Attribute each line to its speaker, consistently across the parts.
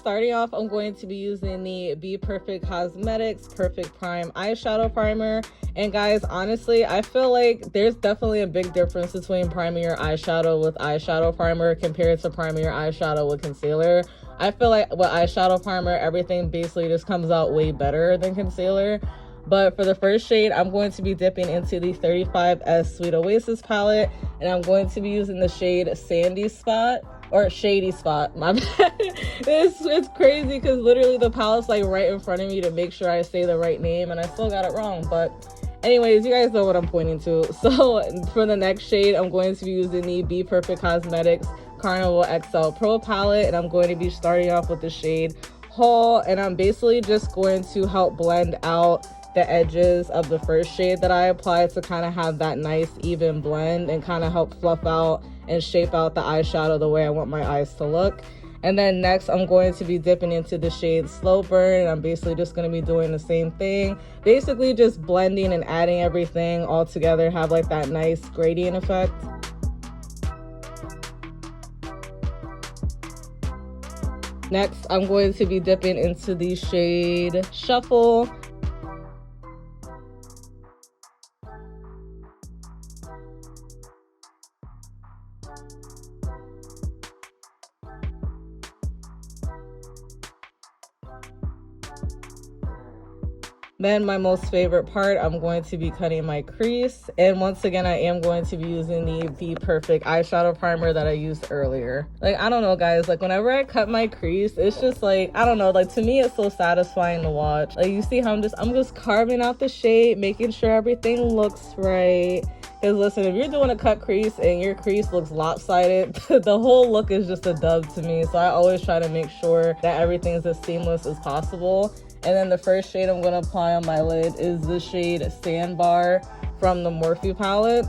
Speaker 1: starting off, I'm going to be using the Be Perfect Cosmetics Perfect Prime Eyeshadow Primer. And guys, honestly, I feel like there's definitely a big difference between priming your eyeshadow with eyeshadow primer compared to priming your eyeshadow with concealer. I feel like with eyeshadow primer, everything basically just comes out way better than concealer. But for the first shade, I'm going to be dipping into the 35S Sweet Oasis palette, and I'm going to be using the shade Sandy Spot, or Shady Spot, my bad. It's crazy because literally the palette's like right in front of me to make sure I say the right name, and I still got it wrong. But anyways, you guys know what I'm pointing to. So for the next shade, I'm going to be using the Be Perfect Cosmetics Carnival XL Pro palette, and I'm going to be starting off with the shade Haul, and I'm basically just going to help blend out the edges of the first shade that I applied to kind of have that nice even blend and kind of help fluff out and shape out the eyeshadow the way I want my eyes to look. And then next, I'm going to be dipping into the shade Slow Burn, and I'm basically just going to be doing the same thing, basically just blending and adding everything all together, have like that nice gradient effect. Next, I'm going to be dipping into the shade Shuffle. Then my most favorite part, I'm going to be cutting my crease. And once again, I am going to be using the Be Perfect eyeshadow primer that I used earlier. Like, I don't know, guys, like whenever I cut my crease, it's just like, I don't know, like to me, it's so satisfying to watch. Like you see how I'm just carving out the shape, making sure everything looks right. Because listen, if you're doing a cut crease and your crease looks lopsided, the whole look is just a dub to me. So I always try to make sure that everything's as seamless as possible. And then the first shade I'm going to apply on my lid is the shade Sandbar from the Morphe palette.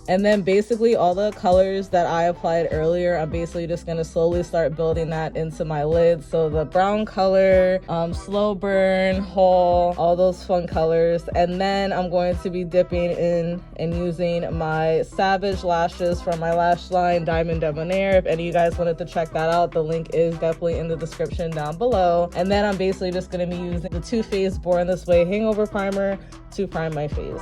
Speaker 1: And then basically all the colors that I applied earlier, I'm basically just going to slowly start building that into my lid. So the brown color, Slow Burn, Haul, all those fun colors. And then I'm going to be dipping in and using my Savage lashes from my lash line, Diamond Debonair. If any of you guys wanted to check that out, the link is definitely in the description down below. And then I'm basically just going to be using the Too Faced Born This Way Hangover Primer to prime my face.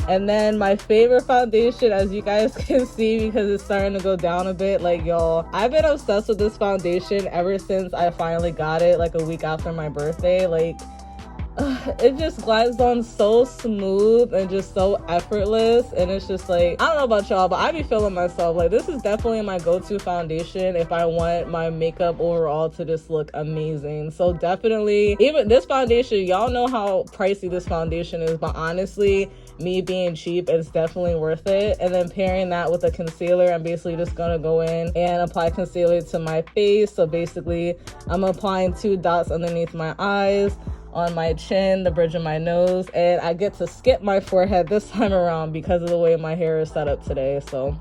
Speaker 1: And then my favorite foundation, as you guys can see, because it's starting to go down a bit, like y'all, I've been obsessed with this foundation ever since I finally got it, like a week after my birthday. Like, it just glides on so smooth and just so effortless, and it's just like, I don't know about y'all, but I be feeling myself. Like, this is definitely my go-to foundation if I want my makeup overall to just look amazing. So definitely, even this foundation, y'all know how pricey this foundation is, but honestly, me being cheap, it's definitely worth it. And then pairing that with a concealer, I'm basically just gonna go in and apply concealer to my face. So basically, I'm applying 2 dots underneath my eyes, on my chin, the bridge of my nose, and I get to skip my forehead this time around because of the way my hair is set up today. So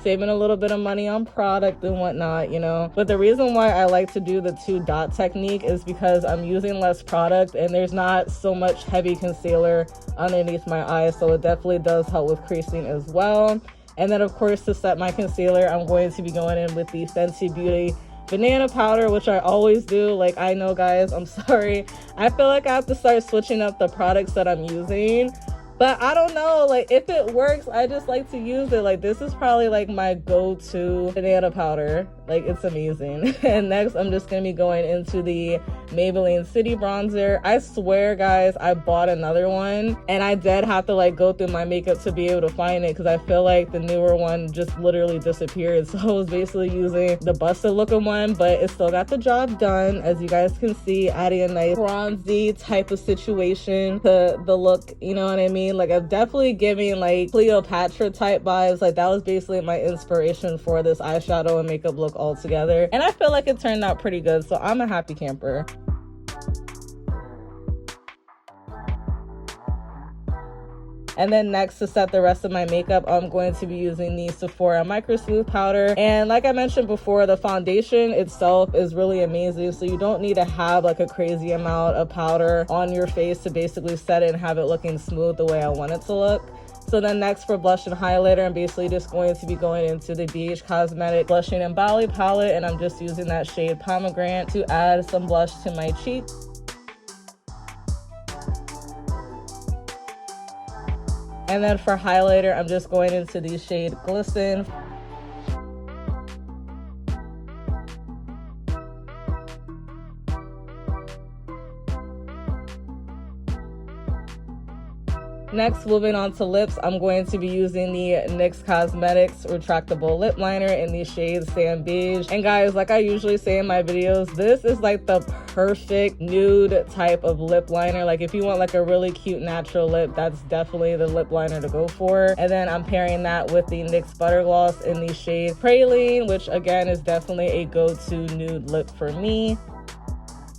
Speaker 1: saving a little bit of money on product and whatnot, you know. But the reason why I like to do the 2 dot technique is because I'm using less product and there's not so much heavy concealer underneath my eyes, so it definitely does help with creasing as well. And then of course, to set my concealer, I'm going to be going in with the Fenty Beauty banana powder, which I always do. Like, I know, guys, I'm sorry, I feel like I have to start switching up the products that I'm using, but I don't know, like, if it works, I just like to use it. Like, this is probably like my go-to banana powder. Like, it's amazing. And next, I'm just gonna be going into the Maybelline City Bronzer. I swear, guys, I bought another one, and I did have to like go through my makeup to be able to find it because I feel like the newer one just literally disappeared. So I was basically using the busted looking one, but it still got the job done, as you guys can see, adding a nice bronzy type of situation to the look, you know what I mean? Like, I'm definitely giving like Cleopatra type vibes. Like, that was basically my inspiration for this eyeshadow and makeup look all together, and I feel like it turned out pretty good, so I'm a happy camper. And then next, to set the rest of my makeup, I'm going to be using the Sephora Micro Smooth powder. And like I mentioned before, the foundation itself is really amazing, so you don't need to have like a crazy amount of powder on your face to basically set it and have it looking smooth the way I want it to look. So then next for blush and highlighter, I'm basically just going to be going into the BH Cosmetic Blushing and Bali palette, and I'm just using that shade Pomegranate to add some blush to my cheeks. And then for highlighter, I'm just going into the shade Glisten. Next, moving on to lips, I'm going to be using the NYX Cosmetics Retractable Lip Liner in the shade Sand Beige. And guys, like I usually say in my videos, this is like the perfect nude type of lip liner. Like if you want like a really cute natural lip, that's definitely the lip liner to go for. And then I'm pairing that with the NYX Butter Gloss in the shade Praline, which again is definitely a go-to nude lip for me.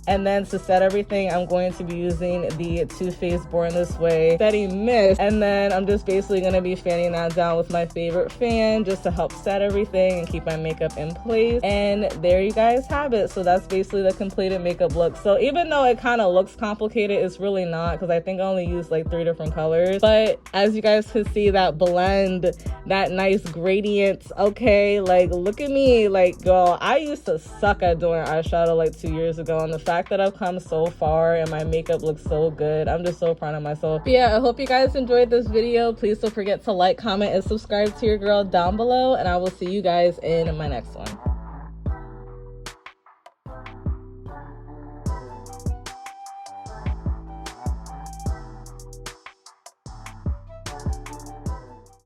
Speaker 1: And then to set everything, I'm going to be using the Too Faced Born This Way Setting Mist. And then I'm just basically going to be fanning that down with my favorite fan just to help set everything and keep my makeup in place. And there you guys have it. So that's basically the completed makeup look. So even though it kind of looks complicated, it's really not, because I think I only used like 3 different colors. But as you guys can see, that blend, that nice gradient, okay, like look at me. Like, girl, I used to suck at doing eyeshadow like 2 years ago, and the fact that I've come so far and my makeup looks so good, I'm just so proud of myself. But yeah, I hope you guys enjoyed this video. Please don't forget to like, comment, and subscribe to your girl down below, and I will see you guys in my next one.